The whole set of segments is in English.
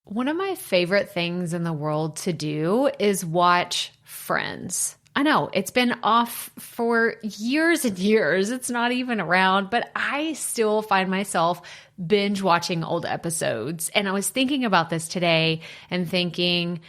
One of my favorite things in the world to do is watch Friends. I know it's been off for years and years. It's not even around, but I still find myself binge watching old episodes. And I was thinking about this today and thinking,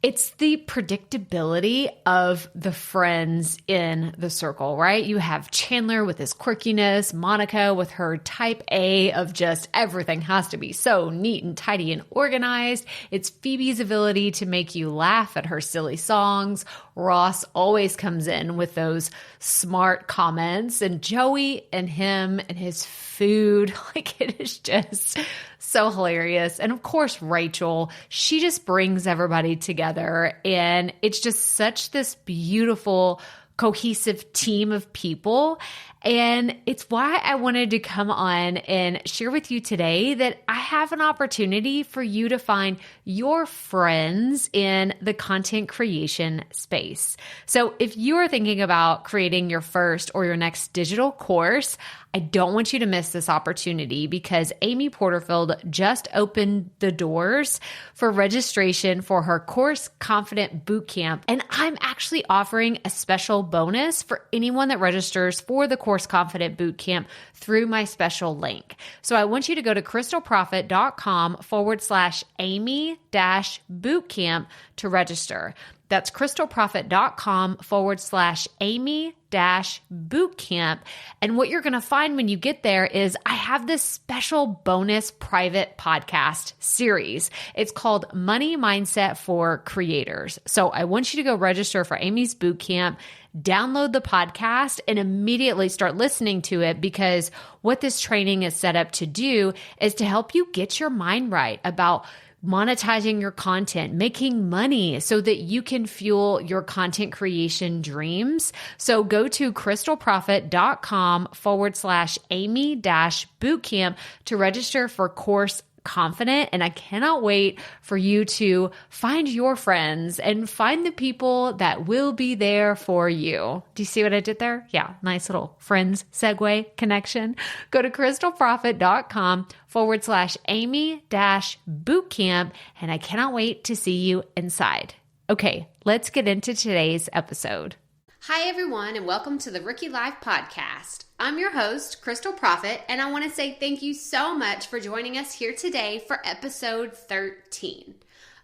it's the predictability of the friends in the circle, right? You have Chandler with his quirkiness, Monica with her type A of just everything has to be so neat and tidy and organized. It's Phoebe's ability to make you laugh at her silly songs. Ross always comes in with those smart comments, and Joey and him and his food, like it is just so hilarious. And of course, Rachel, she just brings everybody together, and it's just such this beautiful, cohesive team of people. And it's why I wanted to come on and share with you today that I have an opportunity for you to find your friends in the content creation space. So if you are thinking about creating your first or your next digital course, I don't want you to miss this opportunity because Amy Porterfield just opened the doors for registration for her Course Confident Bootcamp. And I'm actually offering a special bonus for anyone that registers for the Course Confident Bootcamp through my special link. So I want you to go to crystalprofit.com/Amy-bootcamp to register. That's crystalprofit.com/Amy-bootcamp. And what you're going to find when you get there is I have this special bonus private podcast series. It's called Money Mindset for Creators. So I want you to go register for Amy's bootcamp, download the podcast, and immediately start listening to it, because what this training is set up to do is to help you get your mind right about monetizing your content, making money so that you can fuel your content creation dreams. So go to crystalprofit.com/Amy-bootcamp to register for Course Confident. And I cannot wait for you to find your friends and find the people that will be there for you. Do you see what I did there? Yeah, nice little friends segue connection. Go to crystalprofit.com/Amy-bootcamp. And I cannot wait to see you inside. Okay, let's get into today's episode. Hi, everyone, and welcome to the Rookie Life Podcast. I'm your host, Crystal Profit, and I want to say thank you so much for joining us here today for episode 13.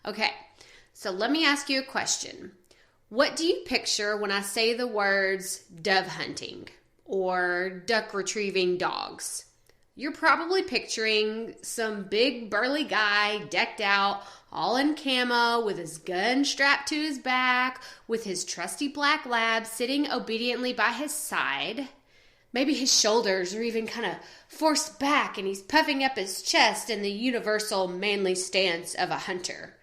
Okay, so let me ask you a question. What do you picture when I say the words dove hunting or duck retrieving dogs? You're probably picturing some big burly guy decked out all in camo with his gun strapped to his back, with his trusty black lab sitting obediently by his side. Maybe his shoulders are even kind of forced back and he's puffing up his chest in the universal manly stance of a hunter.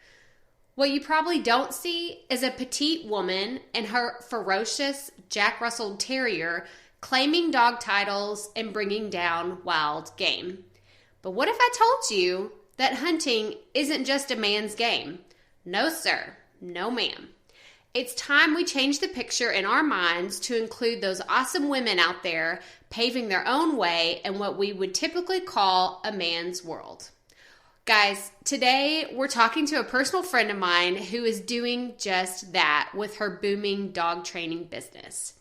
What you probably don't see is a petite woman and her ferocious Jack Russell Terrier claiming dog titles and bringing down wild game. But what if I told you that hunting isn't just a man's game? No, sir. No, ma'am. It's time we change the picture in our minds to include those awesome women out there paving their own way in what we would typically call a man's world. Guys, today we're talking to a personal friend of mine who is doing just that with her booming dog training business.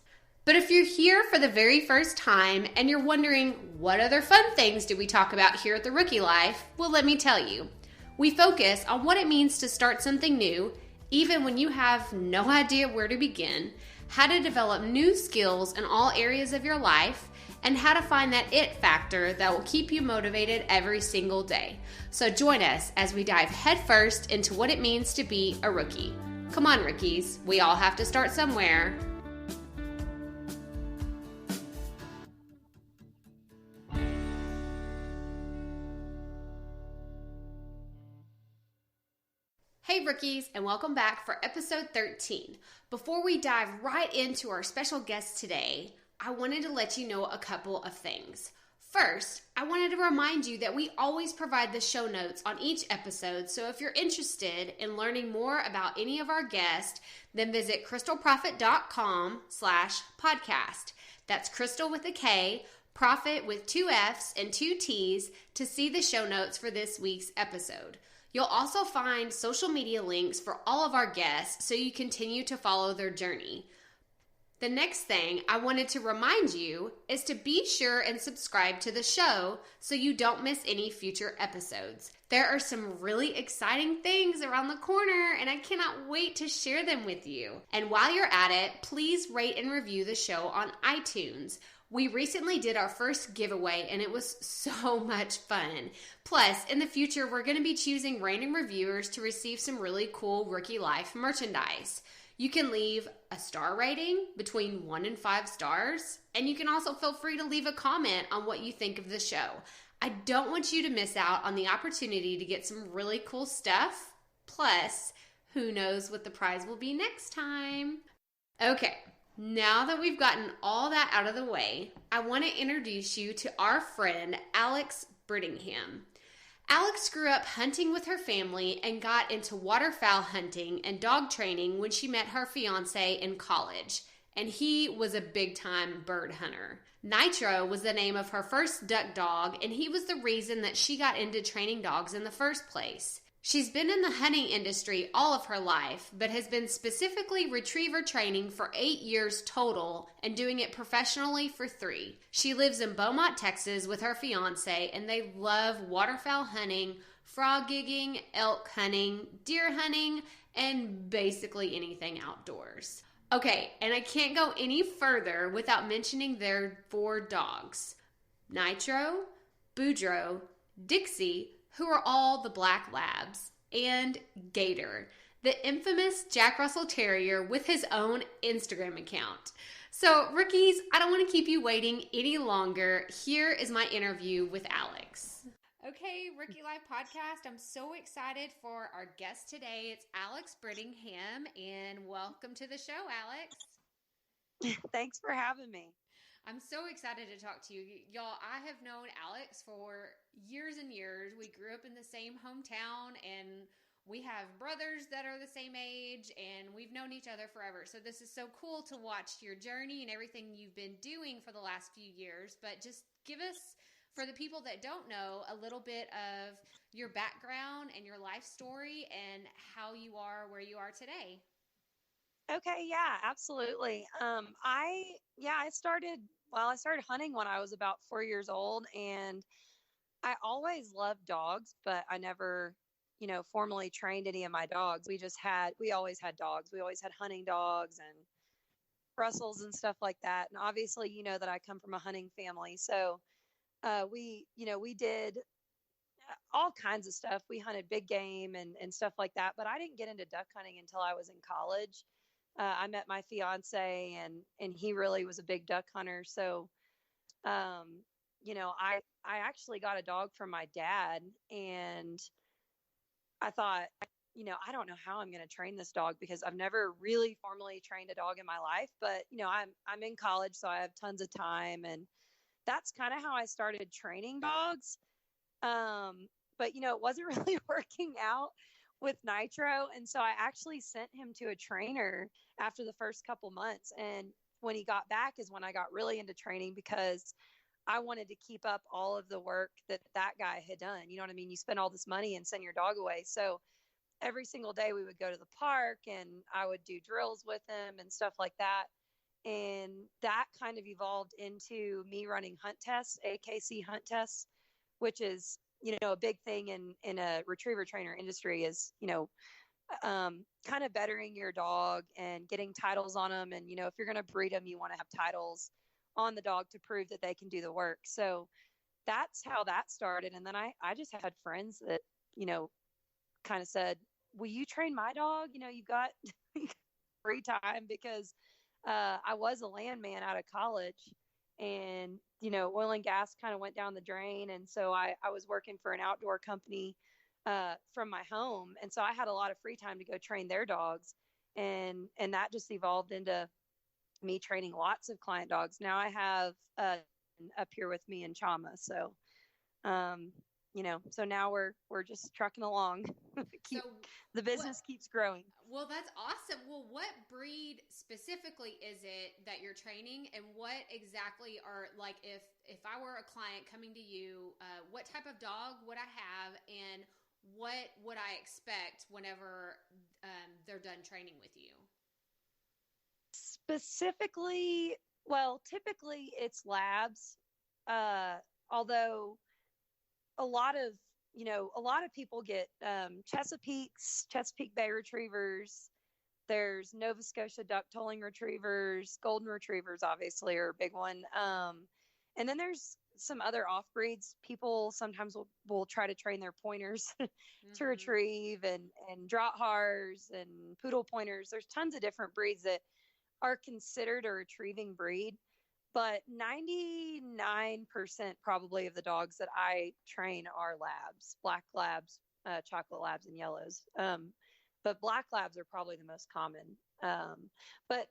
But if you're here for the very first time and you're wondering what other fun things do we talk about here at The Rookie Life, well, let me tell you. We focus on what it means to start something new, even when you have no idea where to begin, how to develop new skills in all areas of your life, and how to find that it factor that will keep you motivated every single day. So join us as we dive headfirst into what it means to be a rookie. Come on, rookies. We all have to start somewhere. Hey rookies, and welcome back for episode 13. Before we dive right into our special guest today, I wanted to let you know a couple of things. First, I wanted to remind you that we always provide the show notes on each episode, so if you're interested in learning more about any of our guests, then visit crystalprofit.com/podcast. That's Crystal with a K, Profit with 2 F's and 2 T's to see the show notes for this week's episode. You'll also find social media links for all of our guests so you continue to follow their journey. The next thing I wanted to remind you is to be sure and subscribe to the show so you don't miss any future episodes. There are some really exciting things around the corner and I cannot wait to share them with you. And while you're at it, please rate and review the show on iTunes. We recently did our first giveaway and it was so much fun. Plus, in the future, we're going to be choosing random reviewers to receive some really cool Rookie Life merchandise. You can leave a star rating between 1 and 5 stars, and you can also feel free to leave a comment on what you think of the show. I don't want you to miss out on the opportunity to get some really cool stuff. Plus, who knows what the prize will be next time. Okay, now that we've gotten all that out of the way, I want to introduce you to our friend Alex Brittingham. Alex grew up hunting with her family and got into waterfowl hunting and dog training when she met her fiance in college, and he was a big-time bird hunter. Nitro was the name of her first duck dog, and he was the reason that she got into training dogs in the first place. She's been in the hunting industry all of her life, but has been specifically retriever training for 8 years total and doing it professionally for 3. She lives in Beaumont, Texas with her fiance, and they love waterfowl hunting, frog gigging, elk hunting, deer hunting, and basically anything outdoors. Okay, and I can't go any further without mentioning their 4 dogs. Nitro, Boudreaux, Dixie, who are all the black labs, and Gator, the infamous Jack Russell Terrier with his own Instagram account. So, rookies, I don't want to keep you waiting any longer. Here is my interview with Alex. Okay, Rookie Life Podcast, I'm so excited for our guest today. It's Alex Brittingham, and welcome to the show, Alex. Thanks for having me. I'm so excited to talk to you. Y'all, I have known Alex for years and years. We grew up in the same hometown, and we have brothers that are the same age, and we've known each other forever. So this is so cool to watch your journey and everything you've been doing for the last few years. But just give us, for the people that don't know, a little bit of your background and your life story and how you are where you are today. Okay, yeah, absolutely. I started hunting when I was about 4 years old, and I always loved dogs, but I never, formally trained any of my dogs. We always had dogs. We always had hunting dogs and Russells and stuff like that. And obviously, you know that I come from a hunting family. So, we did all kinds of stuff. We hunted big game and stuff like that, but I didn't get into duck hunting until I was in college. I met my fiance and he really was a big duck hunter. So, I actually got a dog from my dad, and I thought, I don't know how I'm going to train this dog because I've never really formally trained a dog in my life, but I'm in college, so I have tons of time, and that's kind of how I started training dogs. But it wasn't really working out with Nitro. And so I actually sent him to a trainer after the first couple months. And when he got back is when I got really into training, because I wanted to keep up all of the work that guy had done. You know what I mean? You spend all this money and send your dog away. So every single day we would go to the park and I would do drills with him and stuff like that. And that kind of evolved into me running hunt tests, AKC hunt tests, which is, a big thing in a retriever trainer industry is, kind of bettering your dog and getting titles on them. And, if you're going to breed them, you want to have titles on the dog to prove that they can do the work. So that's how that started. And then I just had friends that, kind of said, will you train my dog? You've got free time, because I was a landman out of college, and oil and gas kind of went down the drain. And so I was working for an outdoor company from my home. And so I had a lot of free time to go train their dogs. And that just evolved into me training lots of client dogs. Now I have up here with me in Chama. So, so now we're just trucking along. The business keeps growing. Well, that's awesome. Well, what breed specifically is it that you're training, and what exactly are, like, if I were a client coming to you, what type of dog would I have, and what would I expect whenever they're done training with you? Specifically, well, typically it's labs. Although a lot of people get Chesapeake Bay Retrievers. There's Nova Scotia duck tolling retrievers, golden retrievers, obviously, are a big one. And then there's some other off breeds. People sometimes will try to train their pointers to retrieve, and Drothars and poodle pointers. There's tons of different breeds that are considered a retrieving breed. But 99% probably of the dogs that I train are labs, black labs, chocolate labs, and yellows. But black labs are probably the most common. But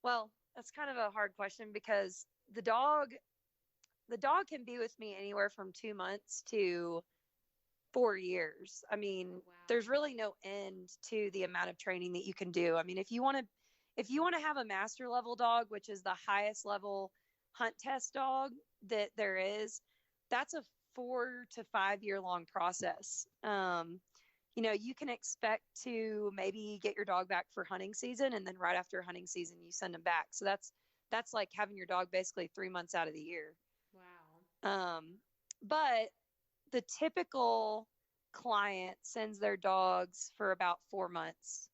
well, that's kind of a hard question, because the dog can be with me anywhere from 2 months to 4 years. I mean, wow. There's really no end to the amount of training that you can do. I mean, if you want to have a master level dog, which is the highest level hunt test dog that there is, that's a 4 to 5 year long process. You can expect to maybe get your dog back for hunting season, and then right after hunting season, you send them back. So that's like having your dog basically 3 months out of the year. Wow. But the typical client sends their dogs for about 4 months,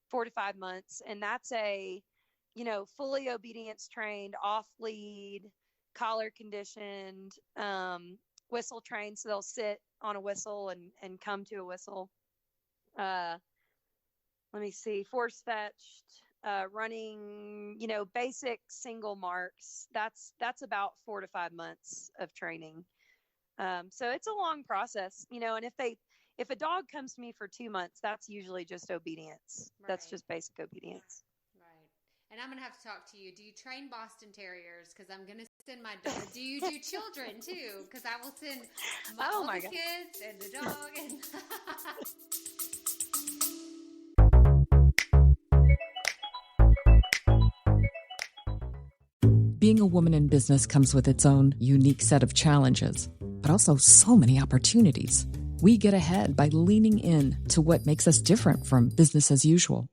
4 to 5 months. And that's a, fully obedience trained, off lead, collar conditioned, whistle trained. So they'll sit on a whistle and come to a whistle. Let me see, force fetched, running, basic single marks. That's about 4 to 5 months of training. So it's a long process, and if a dog comes to me for 2 months, that's usually just obedience. Right. That's just basic obedience. Right. And I'm going to have to talk to you. Do you train Boston Terriers? Because I'm going to send my dog. Do you do children too? Because I will send all the kids and the dog. And Being a woman in business comes with its own unique set of challenges, but also so many opportunities. We get ahead by leaning in to what makes us different from business as usual.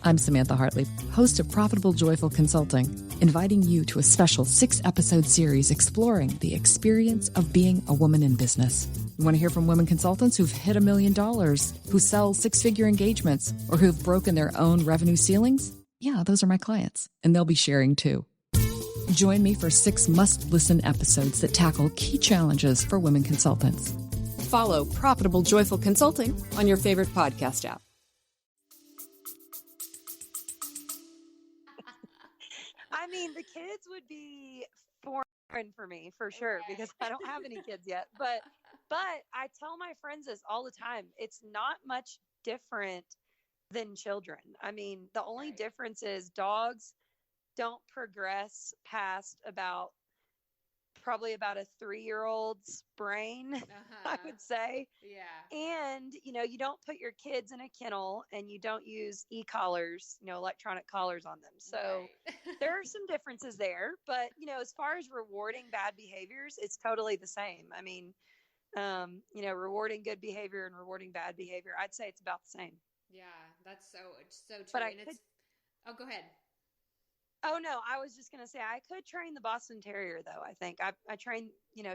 I'm Samantha Hartley, host of Profitable Joyful Consulting, inviting you to a special 6-episode series exploring the experience of being a woman in business. You want to hear from women consultants who've hit $1 million, who sell 6-figure engagements, or who've broken their own revenue ceilings? Yeah, those are my clients, and they'll be sharing too. Join me for 6 must-listen episodes that tackle key challenges for women consultants. Follow Profitable Joyful Consulting on your favorite podcast app. I mean, the kids would be foreign for me for sure, because I don't have any kids yet. But I tell my friends this all the time. It's not much different than children. I mean, the only difference is dogs don't progress past probably about a 3-year-old's brain, I would say. Yeah. And, you don't put your kids in a kennel, and you don't use e-collars, electronic collars on them. So there are some differences there, but, as far as rewarding bad behaviors, it's totally the same. I mean, rewarding good behavior and rewarding bad behavior, I'd say it's about the same. Yeah, that's so true. But go ahead. Oh, no, I was just going to say I could train the Boston Terrier, though. I think I trained,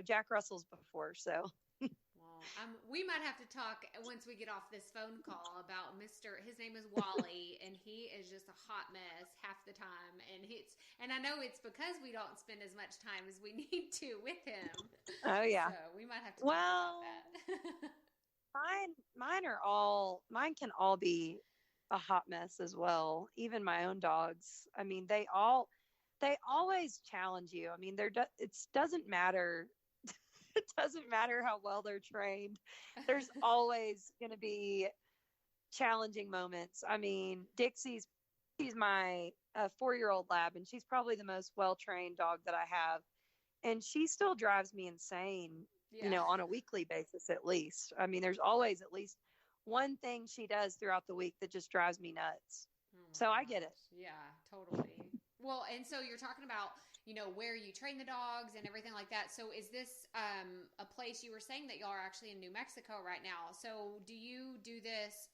Jack Russells before. So, well, we might have to talk once we get off this phone call about his name is Wally, and he is just a hot mess half the time. And I know it's because we don't spend as much time as we need to with him. Oh, yeah. So we might have to talk about that. Mine can all be a hot mess as well. Even my own dogs. I mean, they always challenge you. I mean, it doesn't matter. It doesn't matter how well they're trained. There's always going to be challenging moments. I mean, she's my 4-year-old lab, and she's probably the most well-trained dog that I have. And she still drives me insane, on a weekly basis, at least. I mean, there's always at least one thing she does throughout the week that just drives me nuts. So I get it. Yeah, totally. Well, and so you're talking about, where you train the dogs and everything like that. So is this a place, you were saying that y'all are actually in New Mexico right now. So do you do this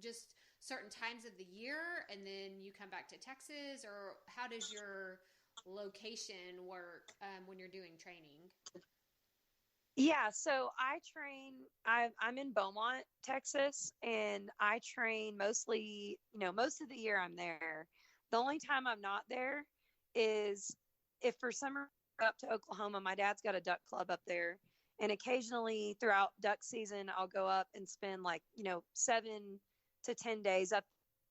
just certain times of the year and then you come back to Texas, or how does your location work when you're doing training? Yeah, so I'm in Beaumont, Texas, and I train mostly, most of the year I'm there. The only time I'm not there is if for summer up to Oklahoma. My dad's got a duck club up there, and occasionally throughout duck season, I'll go up and spend 7 to 10 days up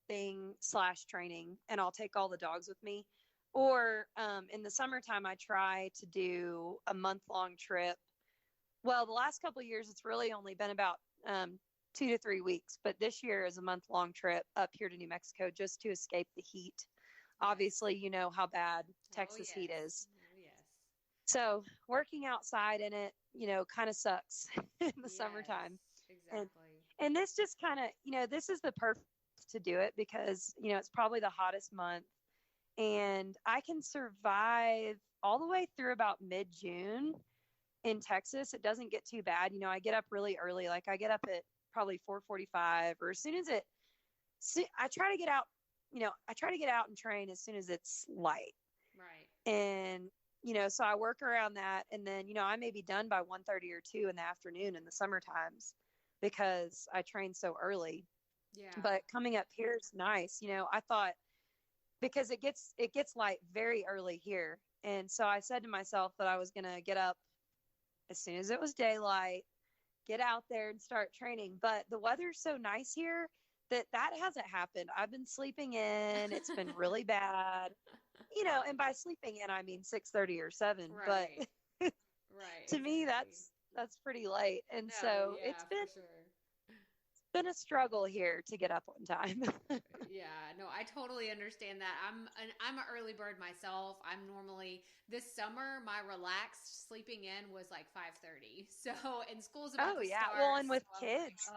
/ training, and I'll take all the dogs with me. Or in the summertime, I try to do a month-long trip. Well, the last couple of years, it's really only been about 2 to 3 weeks, but this year is a month-long trip up here to New Mexico just to escape the heat. Obviously, you know how bad Texas heat is. Oh, yes. So working outside in it, kind of sucks in the summertime. Exactly. And this just kind of, this is the perfect to do it because, it's probably the hottest month, and I can survive all the way through about mid-June. In Texas, it doesn't get too bad. I get up really early. Like I get up at probably 4:45, or as soon as I try to get out, I try to get out and train as soon as it's light. Right. And, so I work around that. And then, I may be done by 1:30 or 2 in the afternoon in the summer times because I train so early. Yeah. But coming up here is nice. I thought because it gets light very early here. And so I said to myself that I was going to get up as soon as it was daylight, get out there and start training. But the weather's so nice here that hasn't happened. I've been sleeping in. It's been really bad. And by sleeping in, I mean 6:30 or 7. Right. But right. to me, that's pretty late. And so it's been been a struggle here to get up on time. Yeah, no, I totally understand that. I'm an early bird myself. I'm normally, this summer, my relaxed sleeping in was like 5:30. So, and school's about to start. Well, and with kids.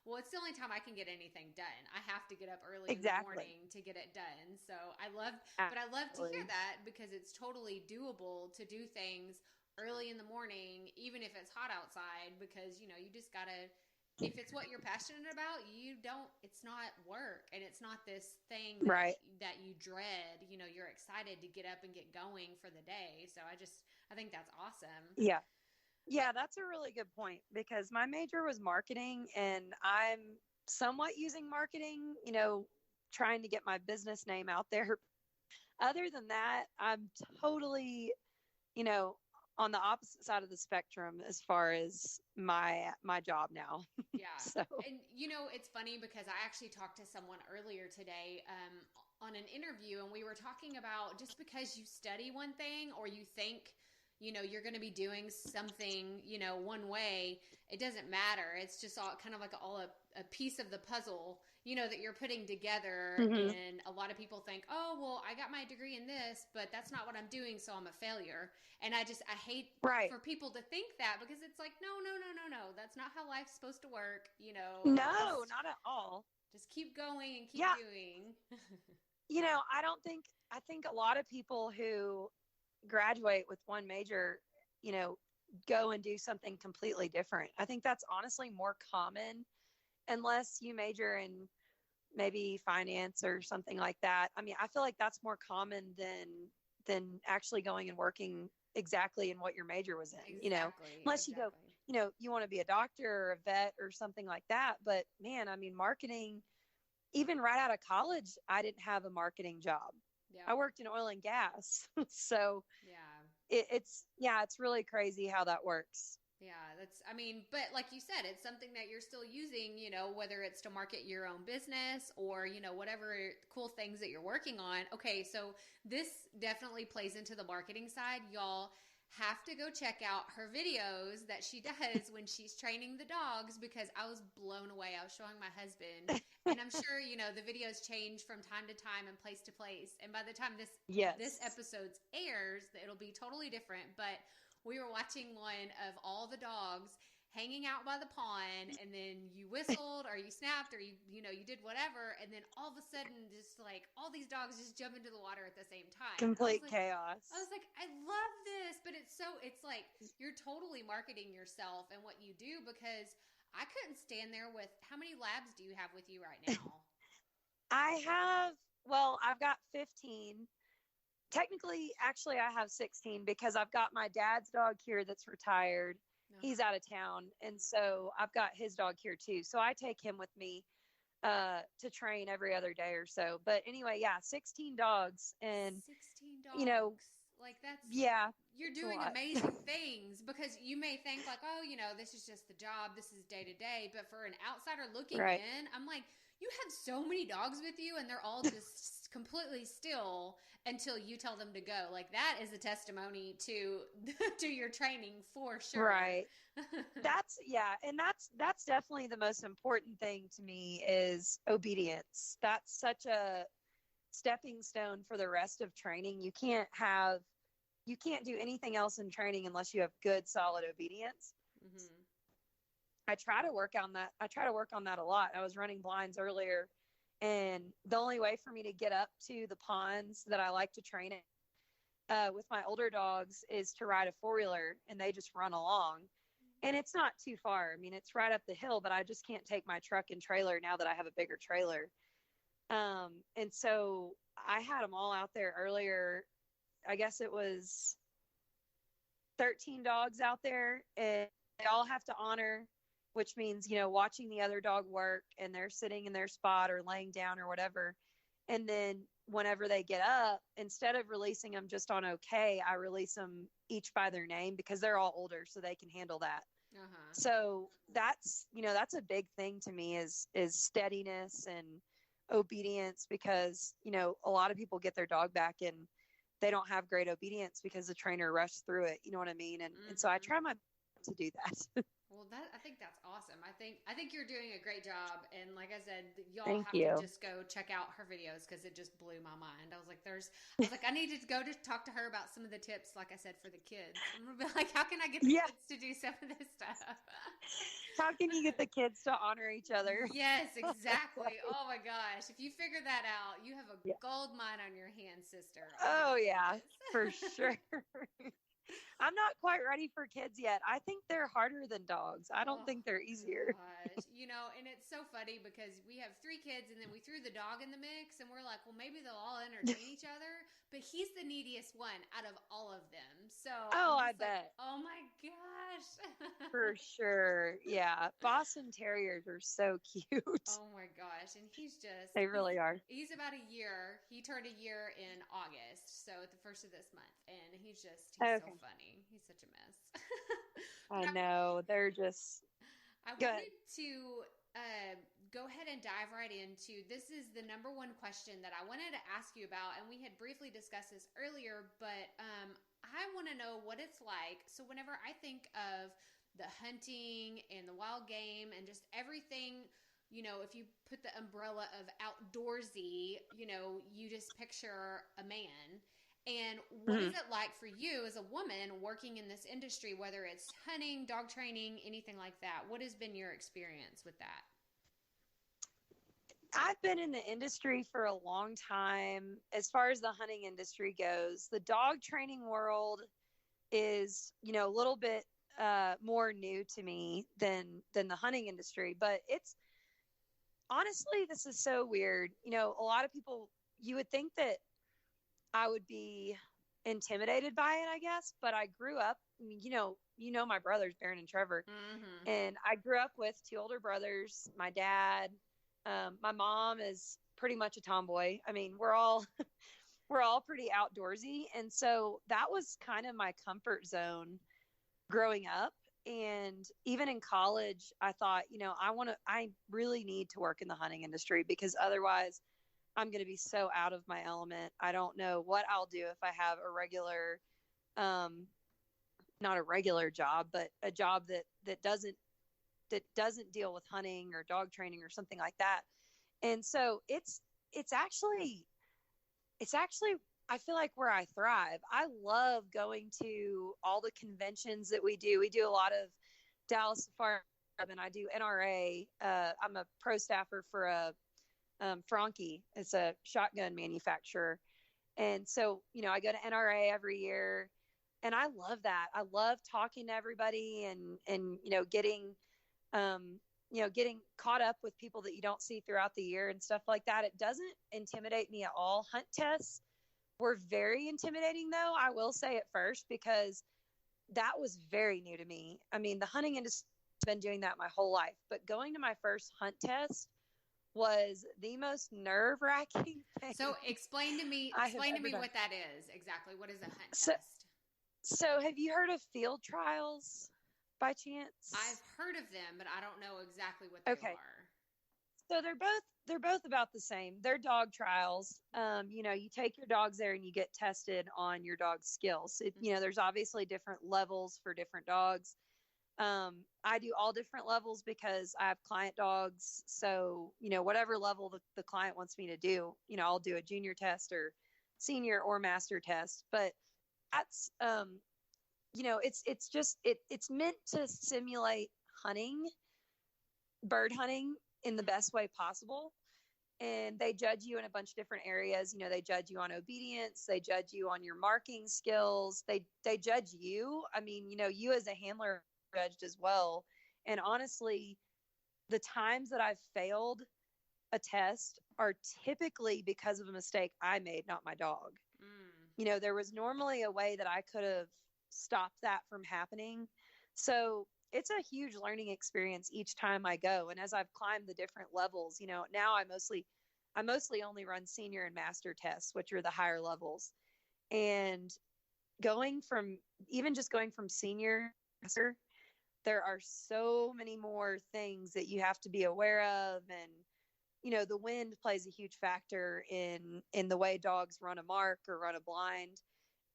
Well, it's the only time I can get anything done. I have to get up early in the morning to get it done. So I love to hear that because it's totally doable to do things early in the morning, even if it's hot outside, because, you just gotta, if it's what you're passionate about, it's not work, and it's not this thing that you dread. You're excited to get up and get going for the day. So I think that's awesome. Yeah. Yeah, that's a really good point because my major was marketing, and I'm somewhat using marketing, trying to get my business name out there. Other than that, I'm totally, on the opposite side of the spectrum as far as my job now. Yeah. So. And it's funny because I actually talked to someone earlier today on an interview, and we were talking about just because you study one thing or you think you're going to be doing something, one way, it doesn't matter. It's just all kind of like a piece of the puzzle, that you're putting together. Mm-hmm. And a lot of people think, oh, well, I got my degree in this, but that's not what I'm doing, so I'm a failure. And I hate for people to think that, because it's like, no. That's not how life's supposed to work, No, not at all. Just keep going and keep doing. I think a lot of people who graduate with one major, go and do something completely different. I think that's honestly more common unless you major in maybe finance or something like that. I mean, I feel like that's more common than actually going and working exactly in what your major was in, unless you go, you want to be a doctor or a vet or something like that. But man, I mean, marketing, even right out of college, I didn't have a marketing job. Yeah. I worked in oil and gas. So it's really crazy how that works. Yeah, but like you said, it's something that you're still using, whether it's to market your own business or, whatever cool things that you're working on. Okay, so this definitely plays into the marketing side. Y'all have to go check out her videos that she does when she's training the dogs, because I was blown away. I was showing my husband, and I'm sure, the videos change from time to time and place to place. And by the time this episode airs, it'll be totally different. But we were watching one of all the dogs, hanging out by the pond, and then you whistled or you snapped or you did whatever, and then all of a sudden just like all these dogs just jump into the water at the same time. Complete chaos. I was like, I love this, but it's like you're totally marketing yourself and what you do, because I couldn't stand there with, how many labs do you have with you right now? I've got 15. Technically, actually, I have 16 because I've got my dad's dog here that's retired. He's out of town. And so I've got his dog here too. So I take him with me to train every other day or so. But anyway, 16 dogs. And 16 dogs. Like you're doing amazing things, because you may think like, oh, this is just the job. This is day to day. But for an outsider looking in, I'm like, you have so many dogs with you and they're all just completely still until you tell them to go. Like, that is a testimony to your training for sure. Right. That's definitely the most important thing to me is obedience. That's such a stepping stone for the rest of training. You can't do anything else in training unless you have good, solid obedience. Mm-hmm. I try to work on that a lot. I was running blinds earlier, and the only way for me to get up to the ponds that I like to train at with my older dogs is to ride a 4-wheeler, and they just run along. And it's not too far. I mean, it's right up the hill, but I just can't take my truck and trailer now that I have a bigger trailer. And so I had them all out there earlier. I guess it was 13 dogs out there, and they all have to honor, which means, watching the other dog work, and they're sitting in their spot or laying down or whatever. And then whenever they get up, instead of releasing them just on okay, I release them each by their name, because they're all older, so they can handle that. Uh-huh. So that's a big thing to me is steadiness and obedience, because, a lot of people get their dog back and they don't have great obedience because the trainer rushed through it. You know what I mean? And so I try my best to do that. Well, I think that's awesome. I think you're doing a great job. And like I said, y'all Thank have you. to just go check out her videos, because it just blew my mind. I was like, I need to go to talk to her about some of the tips, like I said, for the kids. I'm going to be like, how can I get the kids to do some of this stuff? How can you get the kids to honor each other? Yes, exactly. Oh my gosh. If you figure that out, you have a gold mine on your hands, sister. Oh yeah, for sure. I'm not quite ready for kids yet. I think they're harder than dogs. I don't think they're easier. Gosh. And it's so funny because we have 3 kids, and then we threw the dog in the mix, and we're like, well, maybe they'll all entertain each other. But he's the neediest one out of all of them. So I bet. Oh my gosh. For sure. Yeah. Boston Terriers are so cute. Oh my gosh. And they really are. He's about a year. He turned a year in August. So at the first of this month. And he's so funny. He's such a mess. I know. They're just wanted to go ahead and dive right into, this is the number one question that I wanted to ask you about, and we had briefly discussed this earlier, but I want to know what it's like. So whenever I think of the hunting and the wild game and just everything, if you put the umbrella of outdoorsy, you just picture a man. And what is it like for you as a woman working in this industry, whether it's hunting, dog training, anything like that? What has been your experience with that? I've been in the industry for a long time. As far as the hunting industry goes, the dog training world is, a little bit more new to me than the hunting industry. But it's honestly, this is so weird. A lot of people, you would think that I would be intimidated by it, I guess. But I grew up, my brothers, Baron and Trevor, and I grew up with 2 older brothers, my dad. My mom is pretty much a tomboy. I mean, we're all pretty outdoorsy. And so that was kind of my comfort zone growing up. And even in college, I thought, I really need to work in the hunting industry, because otherwise I'm going to be so out of my element. I don't know what I'll do if I have a regular, not a regular job, but a job that doesn't deal with hunting or dog training or something like that. And so it's actually, I feel like where I thrive. I love going to all the conventions that we do. We do a lot of Dallas Safari Club, and I do NRA. I'm a pro staffer for a Franke. It's a shotgun manufacturer. And so, I go to NRA every year, and I love that. I love talking to everybody and getting caught up with people that you don't see throughout the year and stuff like that. It doesn't intimidate me at all. Hunt tests were very intimidating, though, I will say at first, because that was very new to me. I mean, the hunting industry has been doing that my whole life, but going to my first hunt test was the most nerve-wracking thing. So explain to me what that is exactly. What is a hunt test? So have you heard of field trials by chance? I've heard of them, but I don't know exactly what they are. So they're both about the same. They're dog trials. You take your dogs there and you get tested on your dog's skills. There's obviously different levels for different dogs. I do all different levels because I have client dogs. So, whatever level the client wants me to do, I'll do a junior test or senior or master test. But that's, it's meant to simulate bird hunting in the best way possible. And they judge you in a bunch of different areas. They judge you on obedience. They judge you on your marking skills. They judge you. I mean, you as a handler judged as well. And honestly, the times that I've failed a test are typically because of a mistake I made, not my dog. There was normally a way that I could have stopped that from happening. So it's a huge learning experience each time I go. And as I've climbed the different levels, now I mostly only run senior and master tests, which are the higher levels. And going from senior to master, there are so many more things that you have to be aware of. And, the wind plays a huge factor in the way dogs run a mark or run a blind.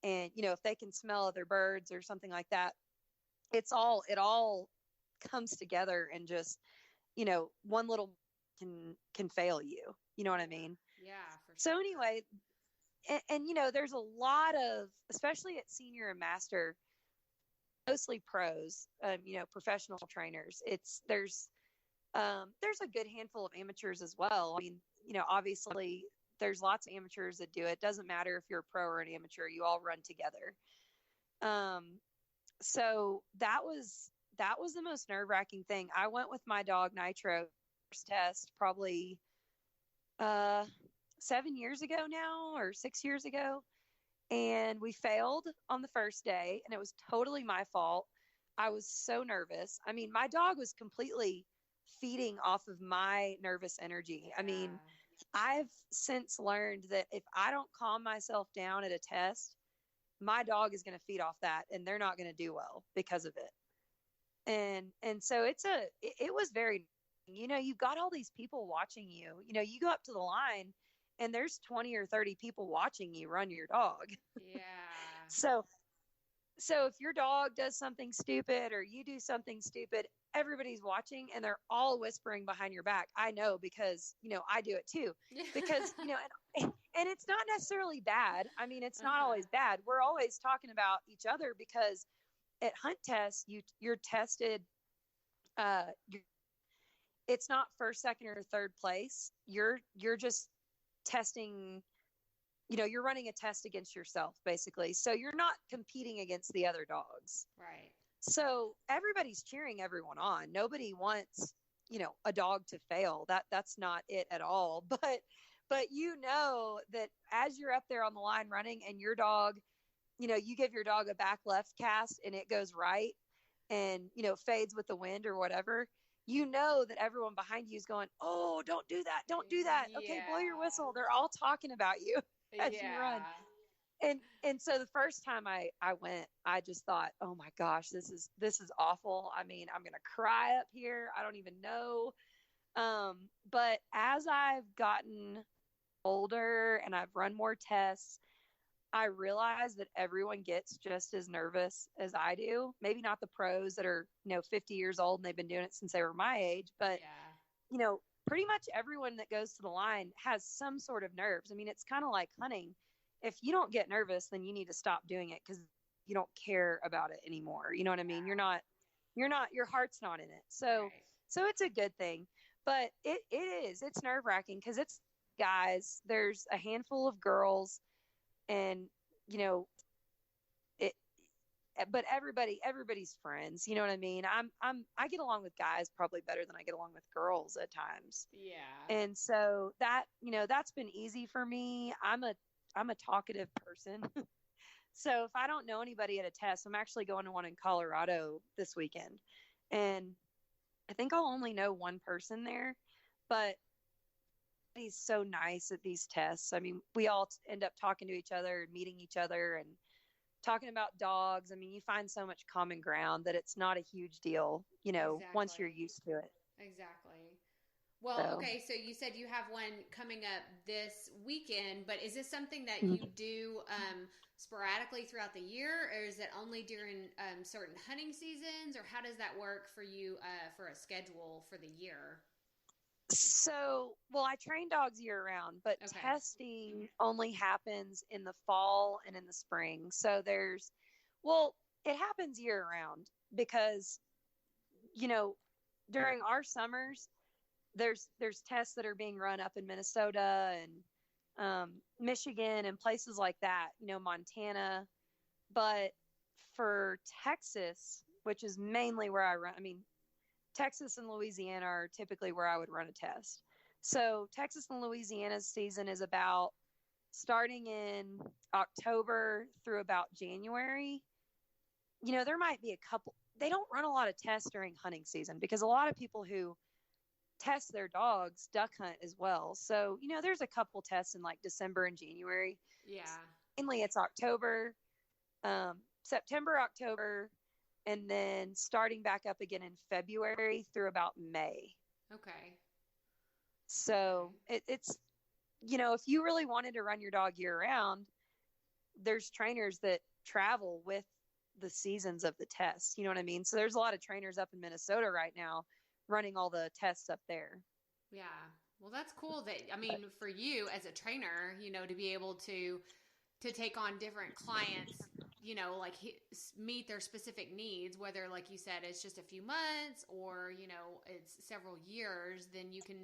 And, if they can smell other birds or something like that, it all comes together and just, one little can fail you. You know what I mean? Yeah. For sure. So anyway, and there's a lot of, especially at senior and master, mostly pros, professional trainers. There's a good handful of amateurs as well. I mean, obviously there's lots of amateurs that do it. Doesn't matter if you're a pro or an amateur, you all run together. So that was the most nerve-wracking thing. I went with my dog Nitro first test probably 7 years ago now, or 6 years ago. And we failed on the first day, and it was totally my fault. I was so nervous. I mean, my dog was completely feeding off of my nervous energy. I mean, I've since learned that if I don't calm myself down at a test, my dog is going to feed off that, and they're not going to do well because of it. And so it was very, you've got all these people watching you. You go up to the line, and there's 20 or 30 people watching you run your dog. Yeah. So if your dog does something stupid or you do something stupid, everybody's watching, and they're all whispering behind your back. I know because, I do it too, because, and it's not necessarily bad. I mean, it's not always bad. We're always talking about each other, because at hunt tests, you're tested. It's not first, second, or third place. You're just testing, you're running a test against yourself, basically. So you're not competing against the other dogs. Right. So everybody's cheering everyone on. Nobody wants, a dog to fail. That's not it at all. But that as you're up there on the line running, and your dog, you give your dog a back left cast and it goes right and, fades with the wind or whatever, that everyone behind you is going, "Oh, don't do that. Don't do that. Okay, blow your whistle." They're all talking about you as you run. And so the first time I went, I just thought, "Oh my gosh, this is awful. I mean, I'm going to cry up here. I don't even know." But as I've gotten older and I've run more tests, I realize that everyone gets just as nervous as I do. Maybe not the pros that are, 50 years old and they've been doing it since they were my age, but pretty much everyone that goes to the line has some sort of nerves. I mean, it's kind of like hunting. If you don't get nervous, then you need to stop doing it, because you don't care about it anymore. You know what I mean? You're not your heart's not in it. So, Right. so it's a good thing, but it's nerve wracking because it's guys, there's a handful of girls and, you know, it, but everybody's friends, you know what I mean? I get along with guys probably better than I get along with girls at times. Yeah. And so that, that's been easy for me. I'm a talkative person. So if I don't know anybody at a test, I'm actually going to one in Colorado this weekend. And I think I'll only know one person there, but he's so nice at these tests. I mean, we all end up talking to each other, meeting each other, and talking about dogs. I mean, you find so much common ground that it's not a huge deal, once you're Exactly. used to it. Exactly. Well, So, okay, so you said you have one coming up this weekend, but is this something that mhm. you do sporadically throughout the year, or is it only during certain hunting seasons, or how does that work for you for a schedule for the year? So, well, I train dogs year round, but Okay. testing only happens in the fall and in the spring. So it happens year round because, during our summers, there's tests that are being run up in Minnesota and Michigan and places like that, Montana. But for Texas, which is mainly where I run, I mean, Texas and Louisiana are typically where I would run a test. So Texas and Louisiana's season is about starting in October through about January. There might be a couple, they don't run a lot of tests during hunting season because a lot of people who test their dogs duck hunt as well. So, there's a couple tests in like December and January. Yeah. Mainly it's October, September, October, and then starting back up again in February through about May. Okay. So it's, if you really wanted to run your dog year round, there's trainers that travel with the seasons of the tests. You know what I mean? So there's a lot of trainers up in Minnesota right now running all the tests up there. Yeah. Well, that's cool that, I mean, for you as a trainer, to be able to take on different clients, like meet their specific needs, whether, like you said, it's just a few months or, it's several years, then you can,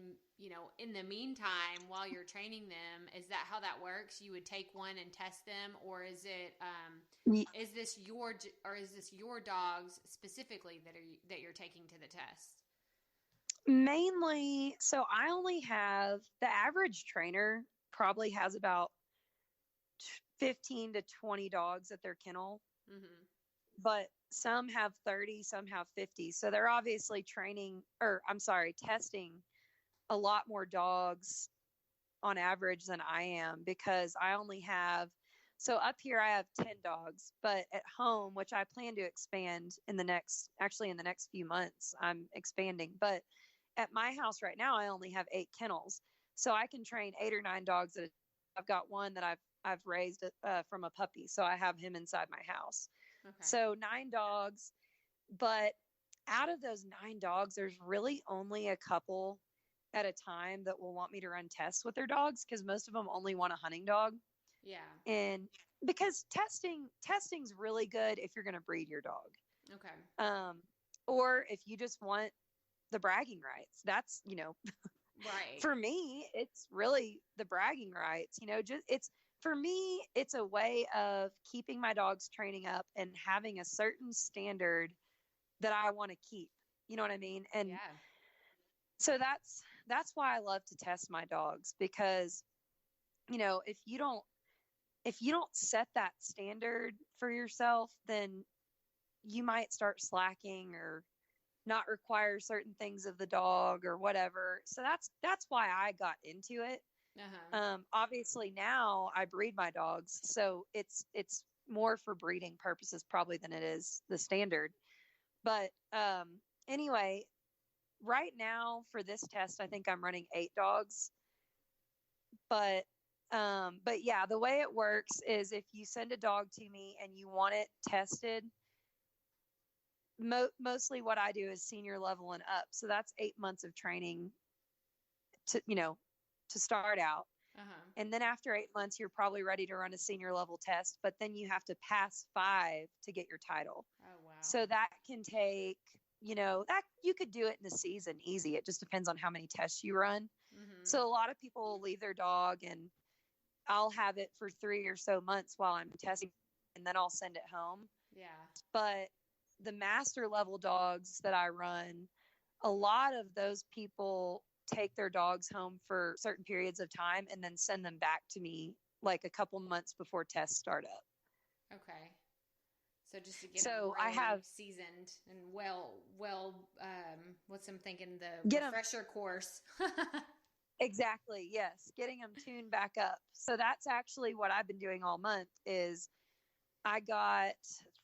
in the meantime, while you're training them, is that how that works? You would take one and test them, or is it, is this your dogs specifically that you're taking to the test? Mainly, so I only have, the average trainer probably has about 15 to 20 dogs at their kennel, but some have 30, some have 50. So they're obviously testing a lot more dogs on average than I am because I only have, so up here I have 10 dogs, but at home, which I plan to expand in the next few months, I'm expanding. But at my house right now, I only have 8 kennels. So I can train 8 or 9 dogs at a, I've got one that I've raised from a puppy. So I have him inside my house. Okay. So 9 dogs, but out of those 9 dogs, there's really only a couple at a time that will want me to run tests with their dogs because most of them only want a hunting dog. Yeah. And because testing's really good if you're going to breed your dog. Okay. Or if you just want the bragging rights, that's, right. For me, it's really the bragging rights, for me, it's a way of keeping my dogs training up and having a certain standard that I want to keep. You know what I mean? And yeah. So that's why I love to test my dogs because, if you don't set that standard for yourself, then you might start slacking or not require certain things of the dog or whatever. So that's why I got into it. Obviously now I breed my dogs, so it's more for breeding purposes probably than it is the standard. But anyway, right now for this test, I think I'm running 8 dogs. But yeah, the way it works is if you send a dog to me and you want it tested, mostly what I do is senior level and up. So that's 8 months of training to start out. And then after 8 months, you're probably ready to run a senior level test, but then you have to pass 5 to get your title. Oh, wow. So that can take that you could do it in the season easy. It just depends on how many tests you run. Mm-hmm. So a lot of people will leave their dog and I'll have it for 3 or so months while I'm testing and then I'll send it home. Yeah. But the master level dogs that I run, a lot of those people take their dogs home for certain periods of time and then send them back to me like a couple months before tests start up. Okay. So just to get them really I have seasoned and what's I'm thinking, the refresher course. Exactly. Yes. Getting them tuned back up. So that's actually what I've been doing all month is I got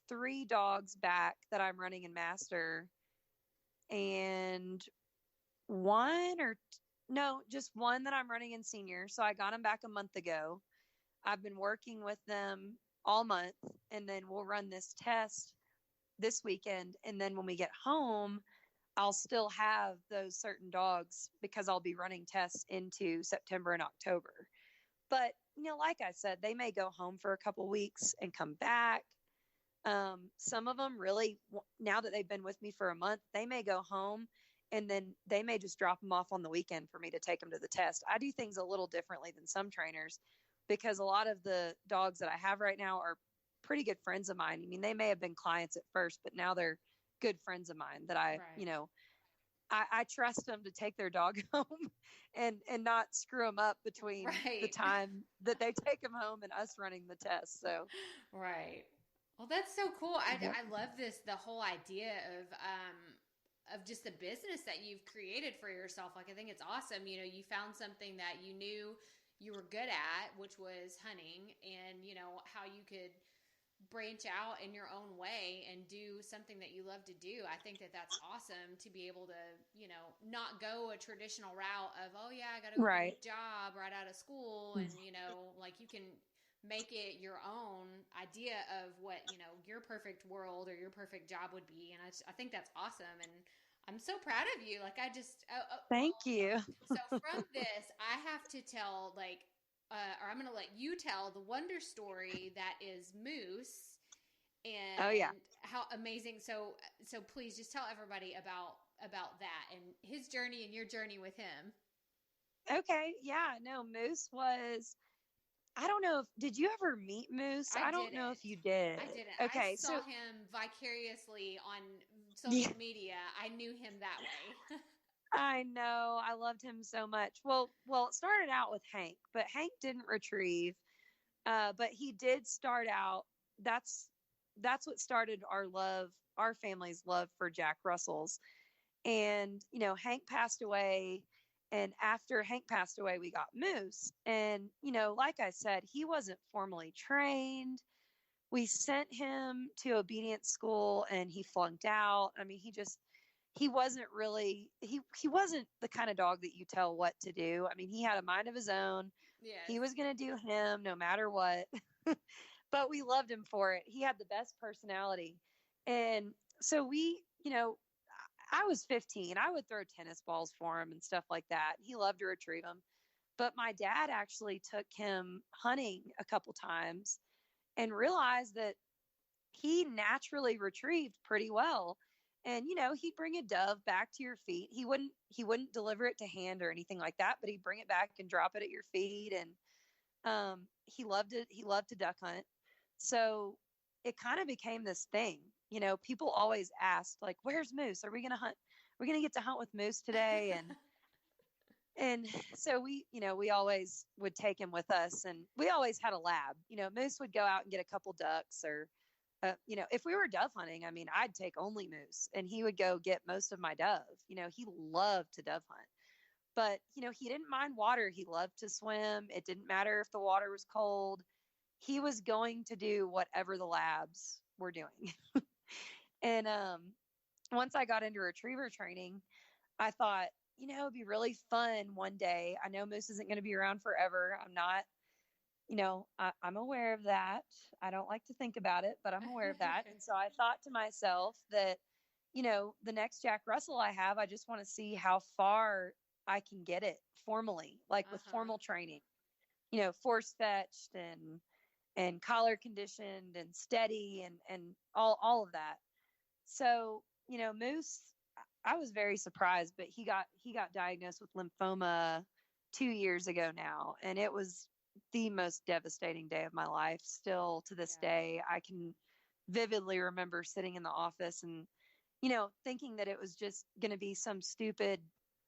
3 dogs back that I'm running in master and just one that I'm running in senior. So I got them back a month ago. I've been working with them all month and then we'll run this test this weekend. And then when we get home, I'll still have those certain dogs because I'll be running tests into September and October. But, like I said, they may go home for a couple weeks and come back. Some of them really, now that they've been with me for a month, they may go home and then they may just drop them off on the weekend for me to take them to the test. I do things a little differently than some trainers because a lot of the dogs that I have right now are pretty good friends of mine. I mean, they may have been clients at first, but now they're good friends of mine that I trust them to take their dog home and not screw them up between the time that they take them home and us running the test. So, right. Well, that's so cool. I love the whole idea of just the business that you've created for yourself. Like, I think it's awesome. You found something that you knew you were good at, which was hunting, and, how you could branch out in your own way and do something that you love to do. I think that that's awesome to be able to, not go a traditional route of, oh yeah, I got to go get a job right out of school. And, like you can make it your own idea of what, your perfect world or your perfect job would be. And I think that's awesome. And I'm so proud of you. Like thank you. So from this, I have to tell or I'm going to let you tell the wonder story that is Moose and how amazing. So please just tell everybody about that and his journey and your journey with him. Okay. Yeah, no, Moose was, I don't know did you ever meet Moose? I don't know if you did. I didn't. Okay. I saw him vicariously on social media. I knew him that way. I know. I loved him so much. Well, it started out with Hank, but Hank didn't retrieve. But he did start out. That's what started our family's love for Jack Russells. And, Hank passed away. And after Hank passed away, we got Moose. And, like I said, he wasn't formally trained. We sent him to obedience school and he flunked out. I mean, he wasn't really, he wasn't the kind of dog that you tell what to do. I mean, he had a mind of his own. Yes. He was going to do him no matter what, but we loved him for it. He had the best personality. And so I was 15. I would throw tennis balls for him and stuff like that. He loved to retrieve them. But my dad actually took him hunting a couple times and realized that he naturally retrieved pretty well. And, he'd bring a dove back to your feet. He wouldn't deliver it to hand or anything like that, but he'd bring it back and drop it at your feet. And he loved it. He loved to duck hunt. So it kind of became this thing. People always asked, like, where's Moose? Are we going to hunt? We're going to get to hunt with Moose today. And so we always would take him with us, and we always had a lab. Moose would go out and get a couple ducks or, if we were dove hunting, I mean, I'd take only Moose and he would go get most of my dove. He loved to dove hunt, but, he didn't mind water. He loved to swim. It didn't matter if the water was cold. He was going to do whatever the labs were doing. And once I got into retriever training, I thought, it'd be really fun one day. I know Moose isn't going to be around forever. I'm not, I'm aware of that. I don't like to think about it, but I'm aware of that. And so I thought to myself that, the next Jack Russell I have, I just want to see how far I can get it formally, like with formal training, force fetched and collar conditioned and steady and all of that. So Moose, I was very surprised, but he got diagnosed with lymphoma 2 years ago now. And it was the most devastating day of my life. Still to this day, I can vividly remember sitting in the office and, thinking that it was just going to be some stupid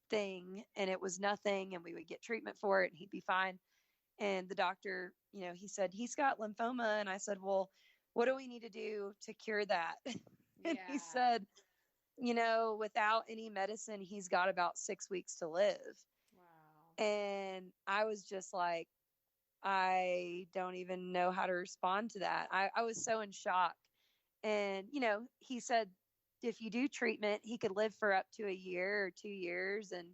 thing and it was nothing and we would get treatment for it and he'd be fine. And the doctor, he said, he's got lymphoma. And I said, well, what do we need to do to cure that? And he said, without any medicine, he's got about 6 weeks to live. Wow. And I was just like, I don't even know how to respond to that. I was so in shock. And, he said, if you do treatment, he could live for up to a year or 2 years. And,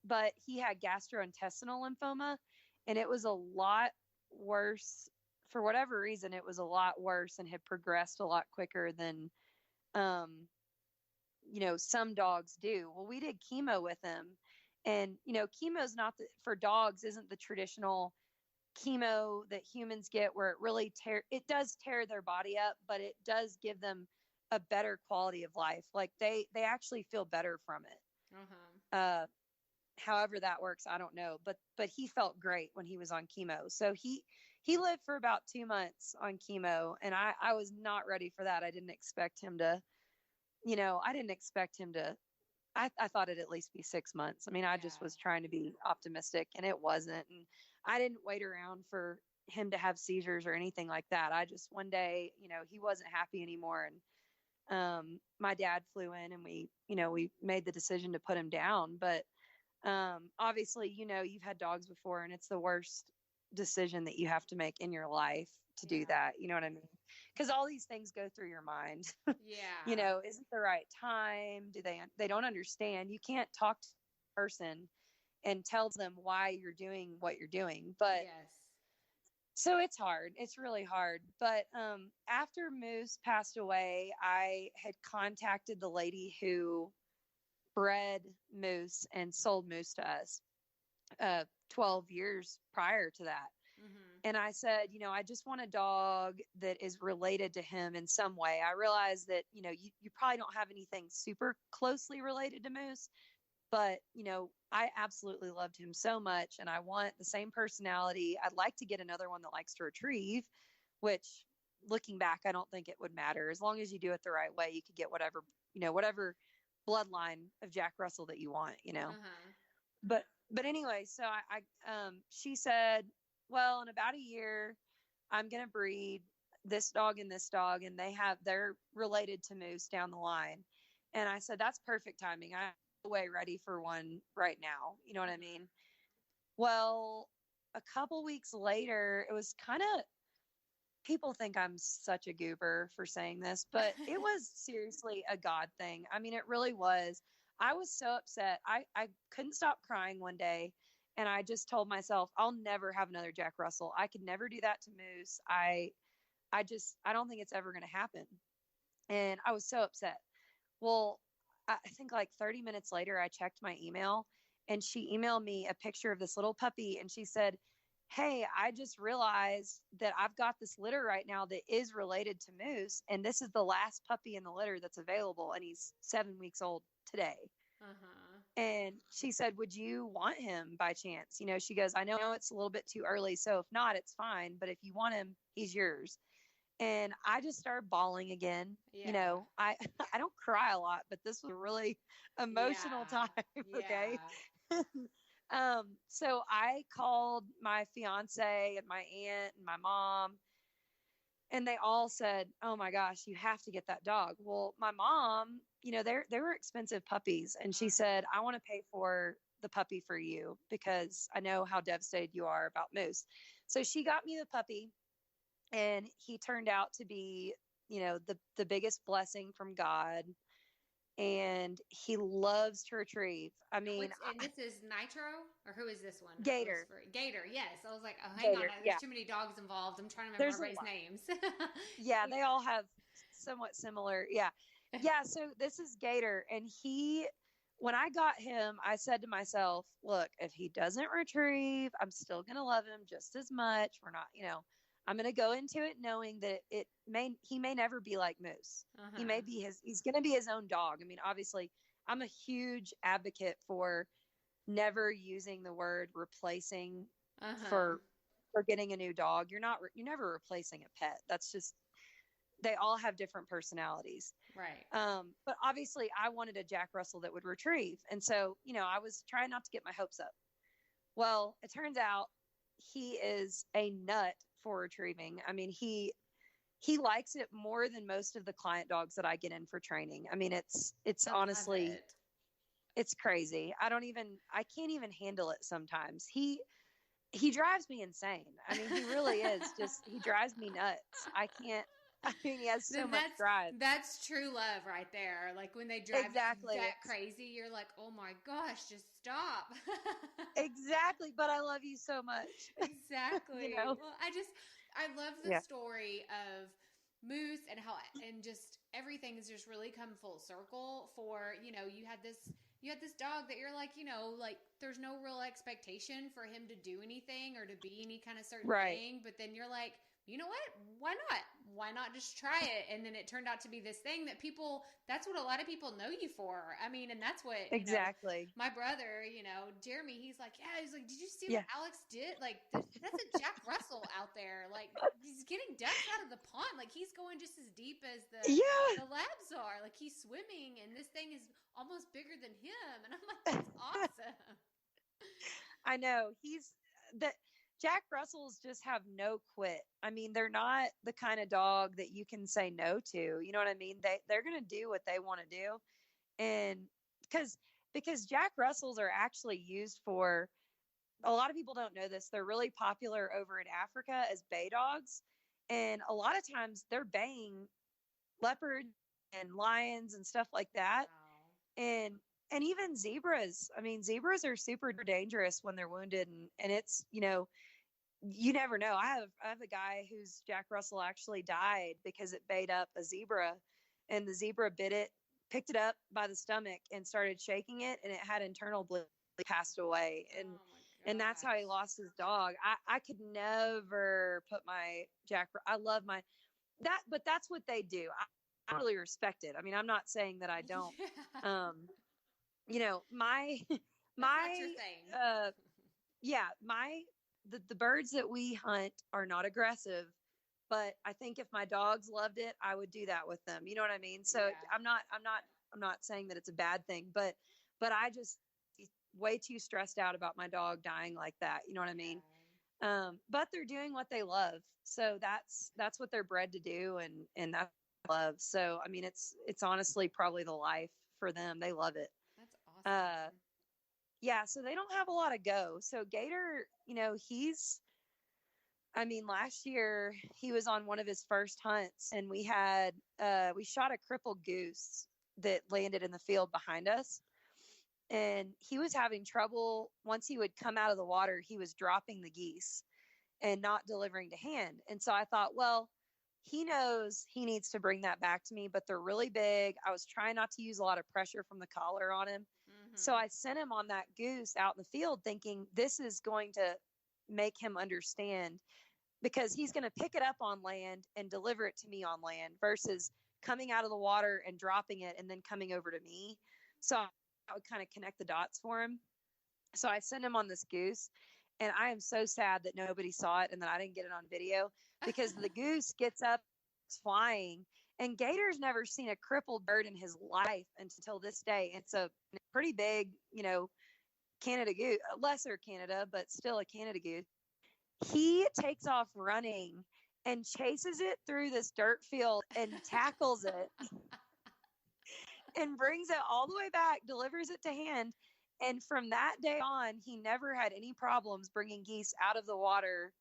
but he had gastrointestinal lymphoma and it was a lot worse for whatever reason. It was a lot worse and had progressed a lot quicker than, some dogs do. Well, we did chemo with him and, chemo's not for dogs isn't the traditional chemo that humans get where it really does tear their body up, but it does give them a better quality of life. Like they actually feel better from it. Uh-huh. However that works, I don't know, but he felt great when he was on chemo. So he lived for about 2 months on chemo and I was not ready for that. I didn't expect him to, I thought it'd at least be 6 months. I mean, I just was trying to be optimistic and it wasn't. And I didn't wait around for him to have seizures or anything like that. I just, one day, he wasn't happy anymore. And, my dad flew in and we made the decision to put him down, but, obviously, you've had dogs before and it's the worst decision that you have to make in your life to do that. You know what I mean? Because all these things go through your mind. Yeah. Isn't the right time? They don't understand. You can't talk to a person and tell them why you're doing what you're doing. But so it's hard. It's really hard. But after Moose passed away, I had contacted the lady who bred Moose and sold Moose to us 12 years prior to that. Mm-hmm. And I said, I just want a dog that is related to him in some way. I realized that, you probably don't have anything super closely related to Moose, but, I absolutely loved him so much and I want the same personality. I'd like to get another one that likes to retrieve, which looking back, I don't think it would matter. As long as you do it the right way, you could get whatever bloodline of Jack Russell that you want, Uh-huh. But anyway, so she said, well, in about a year, I'm going to breed this dog and they're related to Moose down the line. And I said, that's perfect timing. I'm way ready for one right now. You know what I mean? Well, a couple weeks later, it was kind of, people think I'm such a goober for saying this, but it was seriously a God thing. I mean, it really was. I was so upset. I couldn't stop crying one day. And I just told myself, I'll never have another Jack Russell. I could never do that to Moose. I don't think it's ever going to happen. And I was so upset. Well, I think like 30 minutes later, I checked my email and she emailed me a picture of this little puppy. And she said, hey, I just realized that I've got this litter right now that is related to Moose. And this is the last puppy in the litter that's available. And he's 7 weeks old today. Uh-huh. And she said, would you want him by chance? She goes, I know it's a little bit too early. So if not, it's fine. But if you want him, he's yours. And I just started bawling again. Yeah. I don't cry a lot, but this was a really emotional time. Okay. So I called my fiance and my aunt and my mom, and they all said, oh my gosh, you have to get that dog. Well, my mom, they were expensive puppies. And she said, I want to pay for the puppy for you because I know how devastated you are about Moose. So she got me the puppy. And he turned out to be, the biggest blessing from God. And he loves to retrieve. I mean, and this is Nitro, or who is this one? Gator. Gator, yes. I was like, oh, hang Gator, on. There's too many dogs involved. I'm trying to remember everybody's names. Yeah, they all have somewhat similar. Yeah. Yeah, so this is Gator. And when I got him, I said to myself, look, if he doesn't retrieve, I'm still going to love him just as much. We're not, I'm going to go into it knowing that he may never be like Moose. Uh-huh. He may be he's going to be his own dog. I mean, obviously I'm a huge advocate for never using the word replacing for getting a new dog. You're never replacing a pet. That's just, they all have different personalities. Right. But obviously I wanted a Jack Russell that would retrieve. And so, I was trying not to get my hopes up. Well, it turns out he is a nut for retrieving. I mean, he likes it more than most of the client dogs that I get in for training. I mean, it's honestly, it's crazy. I can't even handle it sometimes. He drives me insane. I mean, he really is he drives me nuts. He has so much drive. That's true love right there. Like when they drive exactly. that crazy, you're like, oh my gosh, just stop. Exactly. But I love you so much. Exactly. Well, I love the story of Moose and just everything has just really come full circle for, you had this dog that you're like, like there's no real expectation for him to do anything or to be any kind of certain thing. But then you're like, you know what? Why not? Why not just try it? And then it turned out to be this thing that that's what a lot of people know you for. I mean, and that's what, exactly. My brother, Jeremy, he's like, did you see what Alex did? Like, that's a Jack Russell out there. Like, he's getting ducks out of the pond. Like, he's going just as deep as the labs are. Like, he's swimming, and this thing is almost bigger than him. And I'm like, that's awesome. I know. Jack Russells just have no quit. I mean, they're not the kind of dog that you can say no to. You know what I mean? They're going to do what they want to do. And because Jack Russells are actually used for, a lot of people don't know this, they're really popular over in Africa as bay dogs. And a lot of times they're baying leopards and lions and stuff like that. Wow. And even zebras. I mean, zebras are super dangerous when they're wounded, and it's, you never know. I have a guy whose Jack Russell actually died because it bayed up a zebra, and the zebra bit it, picked it up by the stomach and started shaking it, and it had internal bleeding, passed away. And that's how he lost his dog. I could never put my I love but that's what they do. I really respect it. I mean, I'm not saying that I don't. My the birds that we hunt are not aggressive, but I think if my dogs loved it, I would do that with them. You know what I mean? So I'm not saying that it's a bad thing, but I just way too stressed out about my dog dying like that. You know what I mean? But they're doing what they love. So that's what they're bred to do. And that's what I love. So, I mean, it's honestly probably the life for them. They love it. That's awesome. So they don't have a lot of go. So Gator, last year he was on one of his first hunts, and we shot a crippled goose that landed in the field behind us. And he was having trouble. Once he would come out of the water, he was dropping the geese and not delivering to hand. And so I thought, well, he knows he needs to bring that back to me, but they're really big. I was trying not to use a lot of pressure from the collar on him. Mm-hmm. So I sent him on that goose out in the field thinking this is going to make him understand, because he's going to pick it up on land and deliver it to me on land versus coming out of the water and dropping it and then coming over to me. So I would kind of connect the dots for him. So I sent him on this goose, and I am so sad that nobody saw it and that I didn't get it on video, because the goose gets up, it's flying, and Gator's never seen a crippled bird in his life until this day. It's a pretty big, Canada goose, lesser Canada, but still a Canada goose. He takes off running and chases it through this dirt field and tackles it and brings it all the way back, delivers it to hand. And from that day on, he never had any problems bringing geese out of the water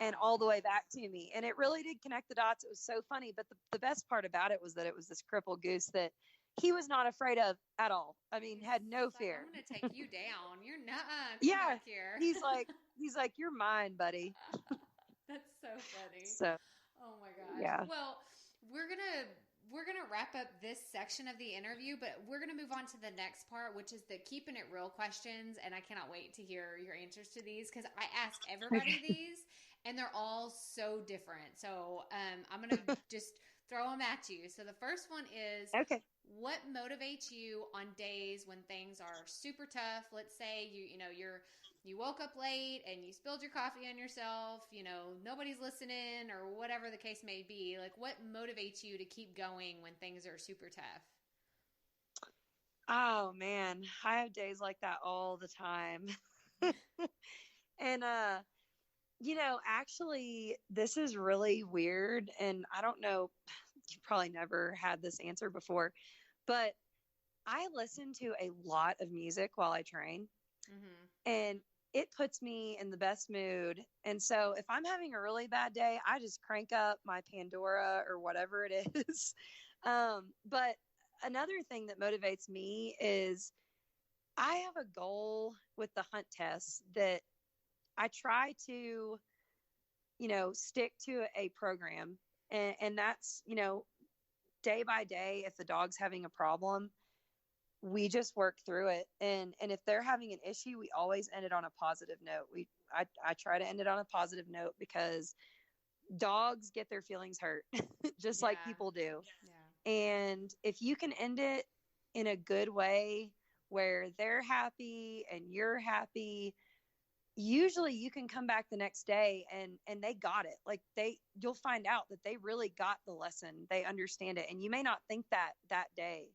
and all the way back to me. And it really did connect the dots. It was so funny. But the best part about it was that it was this crippled goose that he was not afraid of at all. I mean, had no fear. I'm going to take you down. You're not. Yeah. Here. He's like, you're mine, buddy. That's so funny. So, oh my gosh. Yeah. Well, we're going to we're going to wrap up this section of the interview, but we're going to move on to the next part, which is the keeping it real questions. And I cannot wait to hear your answers to these because I ask everybody these and they're all so different. So I'm going to just throw them at you. So the first one is, Okay. what motivates you on days when things are super tough? Let's say you woke up late and you spilled your coffee on yourself, nobody's listening or whatever the case may be. Like, what motivates you to keep going when things are super tough? Oh man, I have days like that all the time. And, actually this is really weird. And I don't know, you probably never had this answer before, but I listen to a lot of music while I train. Mm-hmm. And it puts me in the best mood. And so if I'm having a really bad day, I just crank up my Pandora or whatever it is. But another thing that motivates me is I have a goal with the hunt tests that I try to, stick to a program. And that's, day by day, if the dog's having a problem, we just work through it. And if they're having an issue, we always end it on a positive note. I try to end it on a positive note because dogs get their feelings hurt just like people do. Yeah. And if you can end it in a good way where they're happy and you're happy, usually you can come back the next day and they got it. Like you'll find out that they really got the lesson. They understand it. And you may not think that day,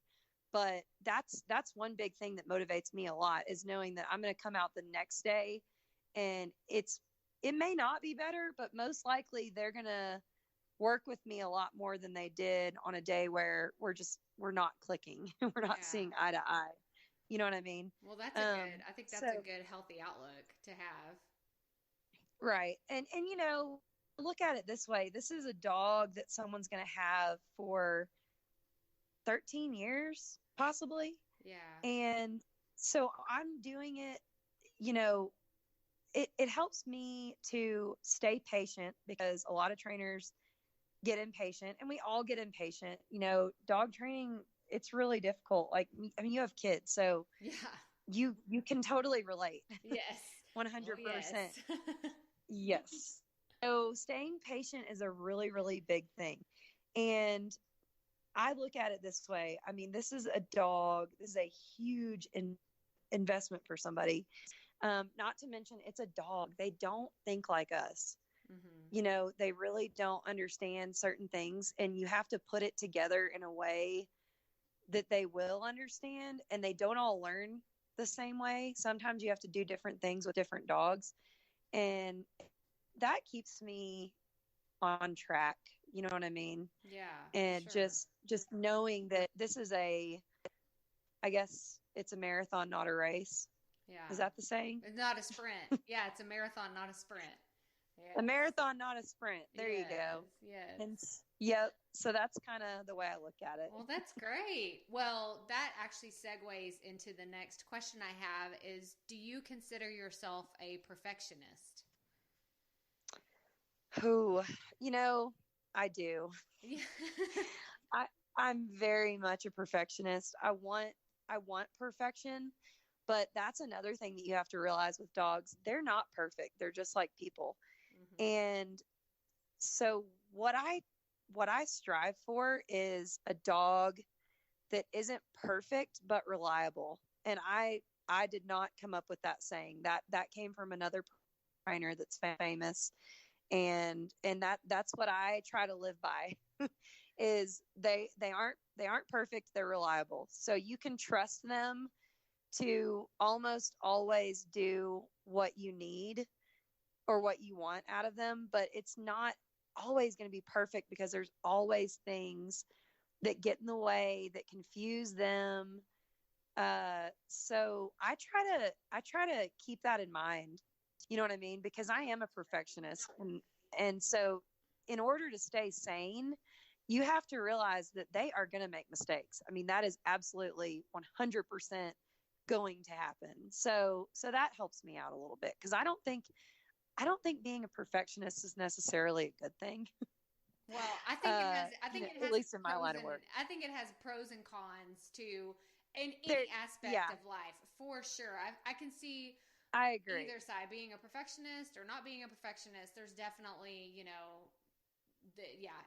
but that's one big thing that motivates me a lot, is knowing that I'm going to come out the next day and it may not be better, but most likely they're going to work with me a lot more than they did on a day where we're not clicking. We're not seeing eye to eye. You know what I mean? Well, I think that's a good, healthy outlook to have. Right. And look at it this way. This is a dog that someone's going to have for 13 years, possibly. Yeah. And so I'm doing it, it helps me to stay patient because a lot of trainers get impatient and we all get impatient. Dog training, it's really difficult. Like, I mean, you have kids, so yeah, you can totally relate. Yes. 100%. Yes. Yes. So staying patient is a really, really big thing. And I look at it this way. I mean, this is a dog. This is a huge investment for somebody. Not to mention it's a dog. They don't think like us. Mm-hmm. They really don't understand certain things, and you have to put it together in a way that they will understand, and they don't all learn the same way. Sometimes you have to do different things with different dogs, and that keeps me on track. You know what I mean? Yeah. And sure. just knowing that this is I guess it's a marathon, not a race. Yeah. Is that the saying? It's not a sprint. Yeah. It's a marathon, not a sprint. Yes. A marathon, not a sprint. There you go. Yes. And yep. So that's kind of the way I look at it. Well, that's great. Well, that actually segues into the next question I have is, do you consider yourself a perfectionist? Who, I do. Yeah. I'm very much a perfectionist. I want perfection, but that's another thing that you have to realize with dogs. They're not perfect. They're just like people. Mm-hmm. And so what I strive for is a dog that isn't perfect, but reliable. And I did not come up with that saying. That came from another trainer that's famous. And that's what I try to live by is they aren't perfect. They're reliable. So you can trust them to almost always do what you need or what you want out of them, but it's not always going to be perfect because there's always things that get in the way that confuse them. So I try to keep that in mind. You know what I mean? Because I am a perfectionist. And so in order to stay sane, you have to realize that they are going to make mistakes. I mean, that is absolutely 100% going to happen. So that helps me out a little bit because I don't think being a perfectionist is necessarily a good thing. Well, I think it has. I think it has, at least in my line of work. I think it has pros and cons to in any aspect of life, for sure. I can see. I agree. Either side, being a perfectionist or not being a perfectionist. There's definitely,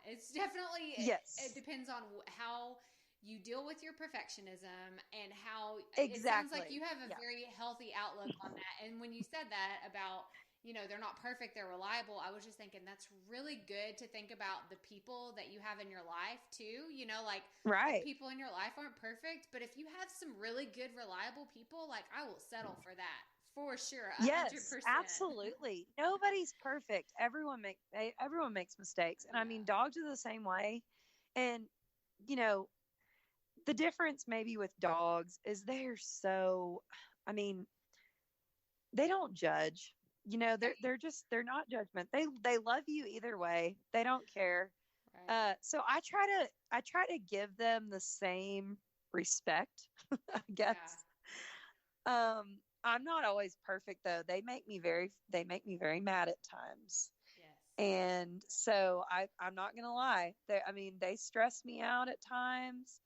it's definitely. Yes. It depends on how you deal with your perfectionism and how. Exactly. It sounds like you have a very healthy outlook on that. And when you said that about, they're not perfect, they're reliable, I was just thinking that's really good to think about the people that you have in your life too. Right. People in your life aren't perfect, but if you have some really good, reliable people, I will settle for that for sure. 100%. Yes, absolutely. Nobody's perfect. Everyone makes mistakes. And I mean, dogs are the same way. And, the difference maybe with dogs is they don't judge. They're not judgment. They love you either way. They don't care. Right. So I try to give them the same respect, I guess. Yeah. I'm not always perfect though. They make me very mad at times. Yes. And so I'm not going to lie. They stress me out at times.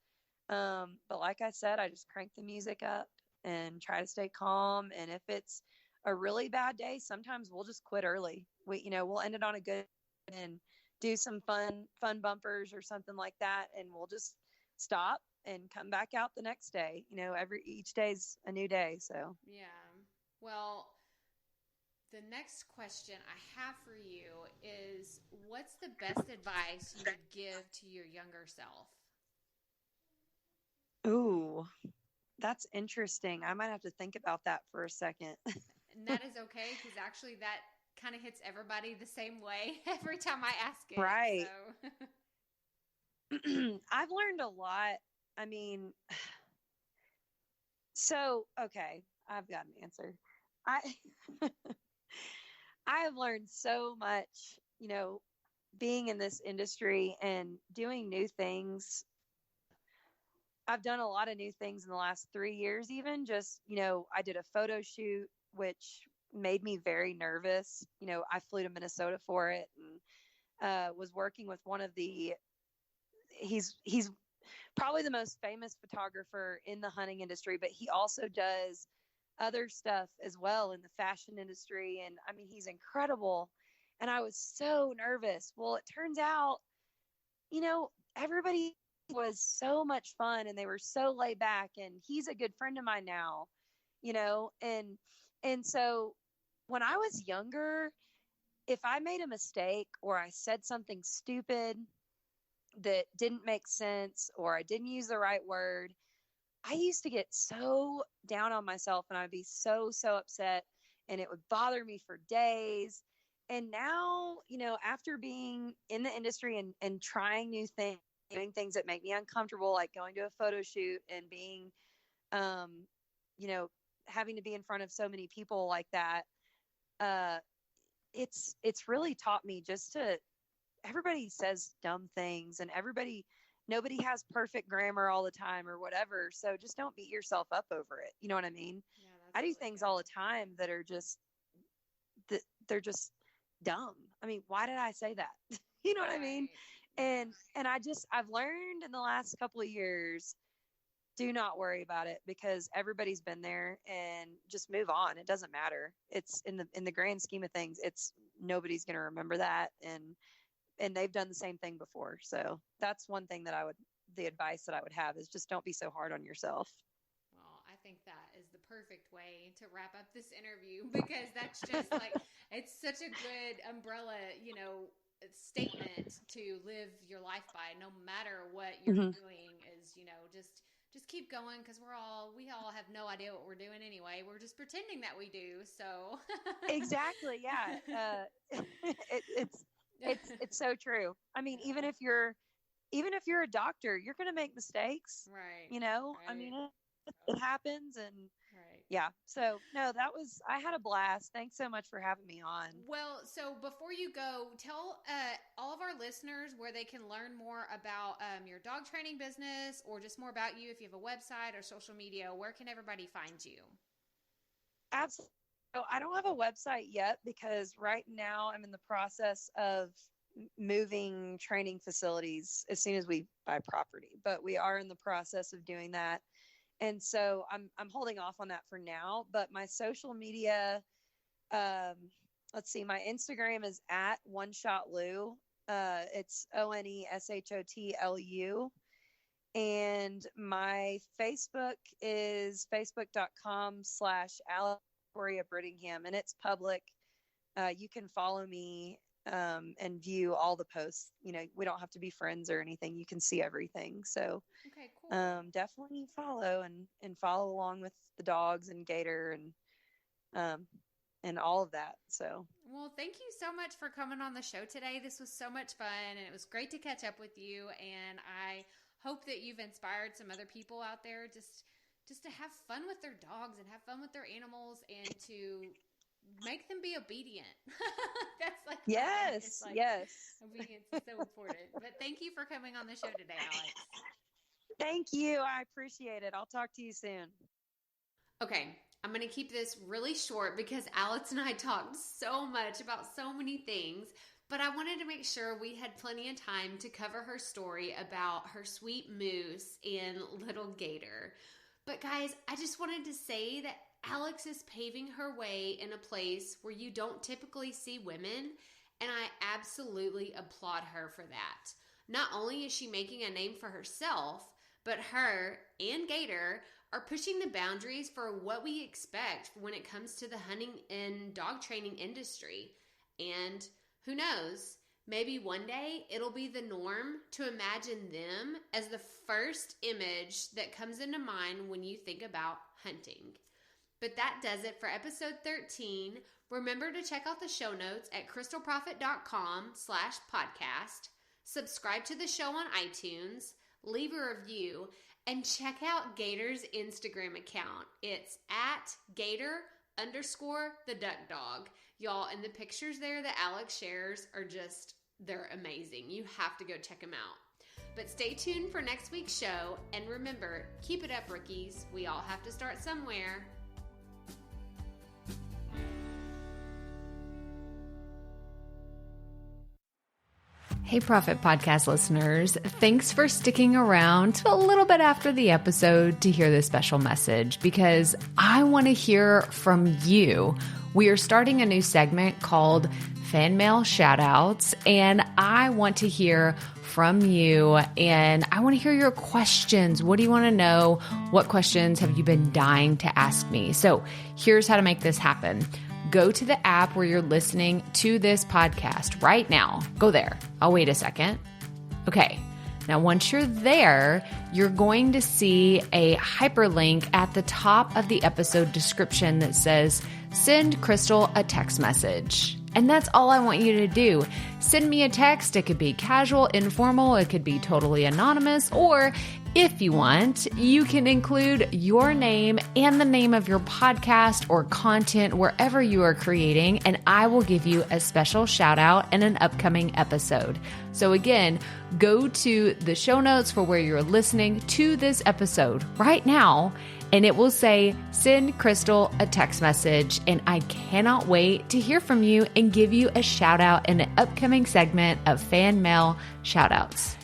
But like I said, I just crank the music up and try to stay calm. And if it's a really bad day, sometimes we'll just quit early. We'll end it on a good and do some fun bumpers or something like that. And we'll just stop and come back out the next day. Each day's a new day. So, yeah. Well, the next question I have for you is, what's the best advice you would give to your younger self? Ooh, that's interesting. I might have to think about that for a second. And that is okay, because actually that kind of hits everybody the same way every time I ask it. Right. So. I've learned a lot. Okay, I've got an answer. I have learned so much, being in this industry and doing new things. I've done a lot of new things in the last 3 years, even just, I did a photo shoot, which made me very nervous. I flew to Minnesota for it and was working with one of he's probably the most famous photographer in the hunting industry, but he also does other stuff as well in the fashion industry. And he's incredible. And I was so nervous. Well, it turns out, everybody was so much fun and they were so laid back, and he's a good friend of mine now, and so when I was younger, if I made a mistake or I said something stupid that didn't make sense or I didn't use the right word, I used to get so down on myself and I'd be so upset, and it would bother me for days. And now, after being in the industry and trying new things, doing things that make me uncomfortable, like going to a photo shoot and being, having to be in front of so many people like that, it's really taught me everybody says dumb things, and nobody has perfect grammar all the time or whatever. So just don't beat yourself up over it. You know what I mean? Yeah, I do really things good. all the time that are they're just dumb. Why did I say that? You know what I mean? And I've learned in the last couple of years, do not worry about it, because everybody's been there, and just move on. It doesn't matter. It's in the grand scheme of things, nobody's going to remember that. And they've done the same thing before. So that's one thing the advice that I would have is just don't be so hard on yourself. Well, I think that is the perfect way to wrap up this interview, because that's just it's such a good umbrella, statement to live your life by, no matter what you're doing, is, just keep going, because we all have no idea what we're doing anyway. We're just pretending that we do. So exactly. Yeah. It's so true. Even if you're a doctor, you're going to make mistakes, right? Right. It happens. And right. Yeah. So no, I had a blast. Thanks so much for having me on. Well, so before you go, tell all of our listeners where they can learn more about your dog training business, or just more about you. If you have a website or social media, where can everybody find you? Absolutely. So I don't have a website yet, because right now I'm in the process of moving training facilities as soon as we buy property, but we are in the process of doing that. And so I'm holding off on that for now, but my social media, let's see, my Instagram is at One Shot Lou. It's ONESHOTLU. And my Facebook is facebook.com/Alex Brittingham, and it's public. You can follow me and view all the posts. We don't have to be friends or anything. You can see everything. So okay, cool. Definitely follow and follow along with the dogs and Gator and all of that. So, well, thank you so much for coming on the show today. This was so much fun, and it was great to catch up with you. And I hope that you've inspired some other people out there just to have fun with their dogs and have fun with their animals and to make them be obedient. That's like, yes. Obedience is so important. But thank you for coming on the show today, Alex. Thank you. I appreciate it. I'll talk to you soon. Okay. I'm going to keep this really short because Alex and I talked so much about so many things, but I wanted to make sure we had plenty of time to cover her story about her sweet moose and little Gator. But guys, I just wanted to say that Alex is paving her way in a place where you don't typically see women, and I absolutely applaud her for that. Not only is she making a name for herself, but her and Gator are pushing the boundaries for what we expect when it comes to the hunting and dog training industry. And who knows, maybe one day it'll be the norm to imagine them as the first image that comes into mind when you think about hunting. But that does it for episode 13. Remember to check out the show notes at crystalprofit.com/podcast. Subscribe to the show on iTunes, leave a review, and check out Gator's Instagram account. It's at Gator_the duck dog. Y'all, and the pictures there that Alex shares are they're amazing. You have to go check them out. But stay tuned for next week's show. And remember, keep it up, rookies. We all have to start somewhere. Hey, Profit Podcast listeners. Thanks for sticking around to a little bit after the episode to hear this special message because I want to hear from you. We are starting a new segment called Fan Mail Shoutouts, and I want to hear from you, and I want to hear your questions. What do you want to know? What questions have you been dying to ask me? So here's how to make this happen. Go to the app where you're listening to this podcast right now. Go there. I'll wait a second. Okay. Now, once you're there, you're going to see a hyperlink at the top of the episode description that says, send Crystal a text message. And that's all I want you to do. Send me a text. It could be casual, informal. It could be totally anonymous. Or if you want, you can include your name and the name of your podcast or content wherever you are creating, and I will give you a special shout out in an upcoming episode. So again, go to the show notes for where you're listening to this episode right now, and it will say, send Crystal a text message. And I cannot wait to hear from you and give you a shout out in an upcoming segment of Fan Mail Shoutouts.